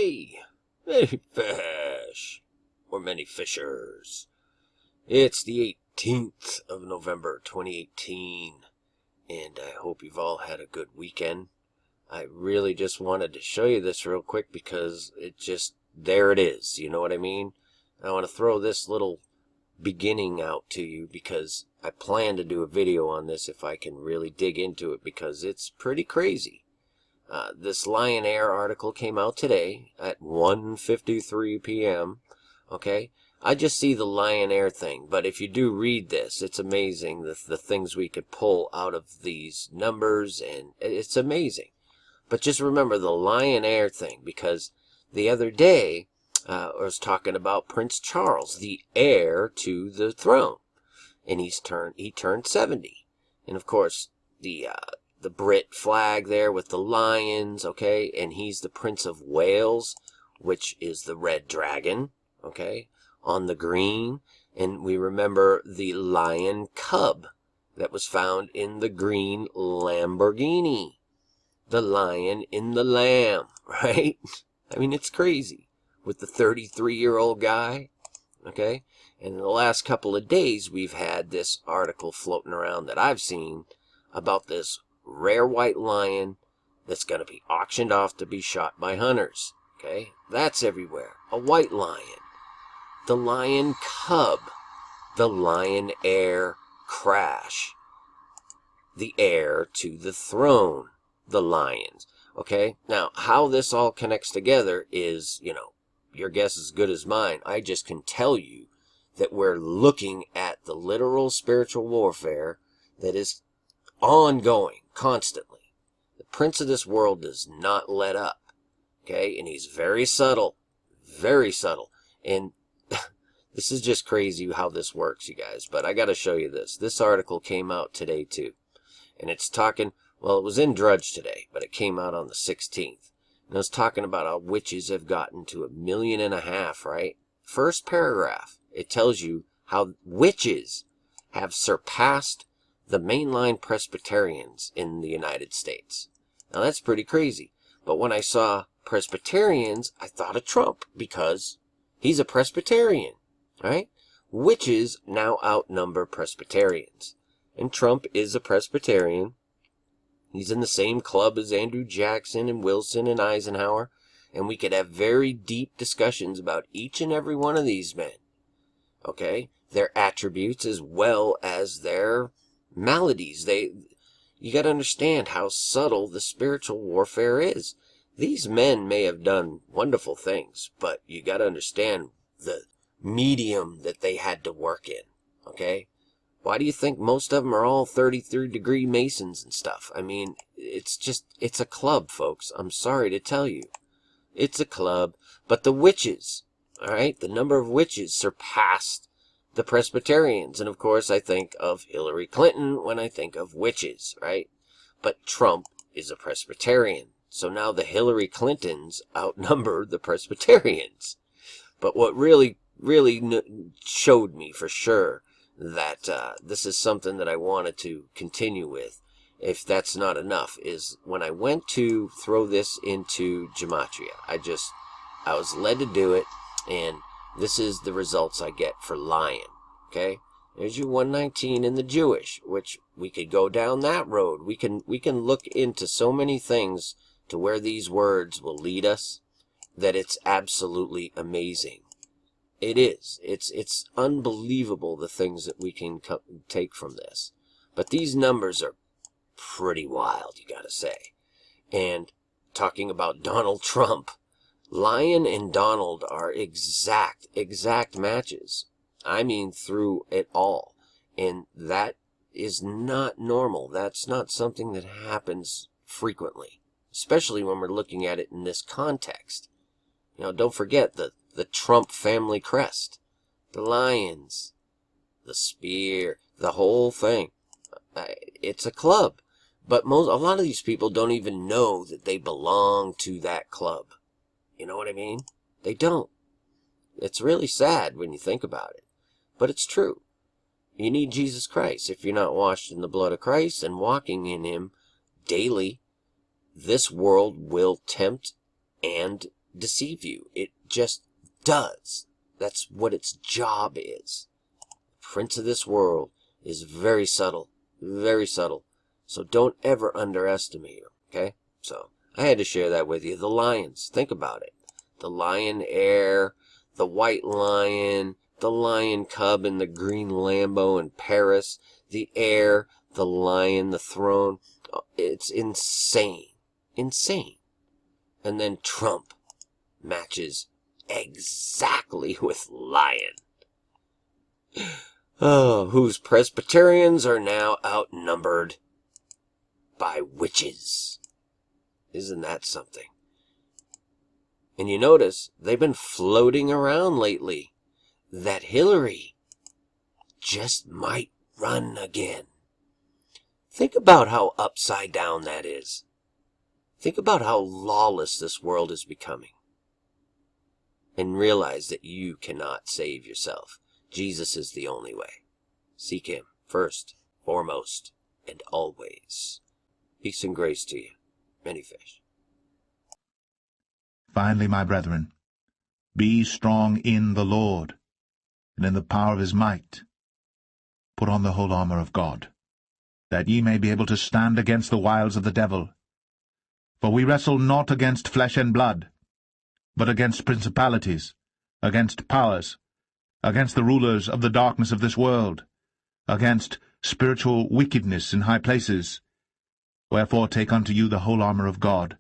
Hey, many fish, or many fishers. It's the 18th of November, 2018, and I hope you've all had a good weekend. I really just wanted to show you this real quick because there it is, you know what I mean? I want to throw this little beginning out to you because I plan to do a video on this if I can really dig into it because it's pretty crazy. This Lion Air article came out today at 1:53 p.m. Okay, I just see the Lion Air thing, but if you do read this, it's amazing the things we could pull out of these numbers, and it's amazing. But just remember the Lion Air thing, because the other day I was talking about Prince Charles, the heir to the throne, and he turned 70, and of course the Brit flag there with the lions, okay, and he's the Prince of Wales, which is the red dragon, okay, on the green, and we remember the lion cub that was found in the green LAMBorghinni, the lion in the lamb, right? I mean, it's crazy with the 33-year-old guy, okay, and in the last couple of days we've had this article floating around that I've seen about this rare white lion that's going to be auctioned off to be shot by hunters. Okay, that's everywhere. A white lion, the lion cub, the Lion Air crash, the heir to the throne, the lions. Okay, now how this all connects together is, your guess is as good as mine. I just can tell you that we're looking at the literal spiritual warfare that is ongoing, constantly. The prince of this world does not let up, okay? And he's very subtle, and this is just crazy how this works, you guys, but I got to show you this. This article came out today, too, and it's talking, well, it was in Drudge today, but it came out on the 16th, and it was talking about how witches have gotten to 1.5 million, right? First paragraph, it tells you how witches have surpassed the mainline Presbyterians in the United States. Now that's pretty crazy. But when I saw Presbyterians, I thought of Trump because he's a Presbyterian, right? Witches now outnumber Presbyterians. And Trump is a Presbyterian. He's in the same club as Andrew Jackson and Wilson and Eisenhower. And we could have very deep discussions about each and every one of these men. Okay? Their attributes as well as their maladies. You got to understand how subtle the spiritual warfare is. These men may have done wonderful things, but you got to understand the medium that they had to work in, okay? Why do you think most of them are all 33-degree Masons and stuff? I mean, it's a club, folks. I'm sorry to tell you. It's a club, but the witches, all right, the number of witches surpassed the Presbyterians, and of course I think of Hillary Clinton when I think of witches, right? But Trump is a Presbyterian, so now the Hillary Clintons outnumber the Presbyterians. But what really showed me for sure that this is something that I wanted to continue with, if that's not enough, is when I went to throw this into Gematria. I was led to do it, and this is the results I get for lion, okay? There's your 119 in the Jewish, which we could go down that road. We can look into so many things to where these words will lead us that it's absolutely amazing. It is. It's unbelievable the things that we can take from this. But these numbers are pretty wild, you gotta say. And talking about Donald Trump, Lion and Donald are exact matches. I mean, through it all. And that is not normal. That's not something that happens frequently, especially when we're looking at it in this context. Don't forget the Trump family crest, the lions, the spear, the whole thing. It's a club. But a lot of these people don't even know that they belong to that club. You know what I mean? They don't. It's really sad when you think about it. But it's true. You need Jesus Christ. If you're not washed in the blood of Christ and walking in Him daily, this world will tempt and deceive you. It just does. That's what its job is. The prince of this world is very subtle. Very subtle. So don't ever underestimate him, okay? So I had to share that with you. The lions, think about it. The lion Heir, the white lion, the lion cub in the green Lambo in Paris, the Heir, the lion, the throne. It's insane. Insane. And then Trump matches exactly with lion. Oh, whose Presbyterians are now outnumbered by witches. Isn't that something? And you notice they've been floating around lately that Hillary just might run again. Think about how upside down that is. Think about how lawless this world is becoming. And realize that you cannot save yourself. Jesus is the only way. Seek him first, foremost, and always. Peace and grace to you. Many fish. Finally, my brethren, be strong in the Lord, and in the power of his might. Put on the whole armor of God, that ye may be able to stand against the wiles of the devil. For we wrestle not against flesh and blood, but against principalities, against powers, against the rulers of the darkness of this world, against spiritual wickedness in high places. Wherefore take unto you the whole armor of God,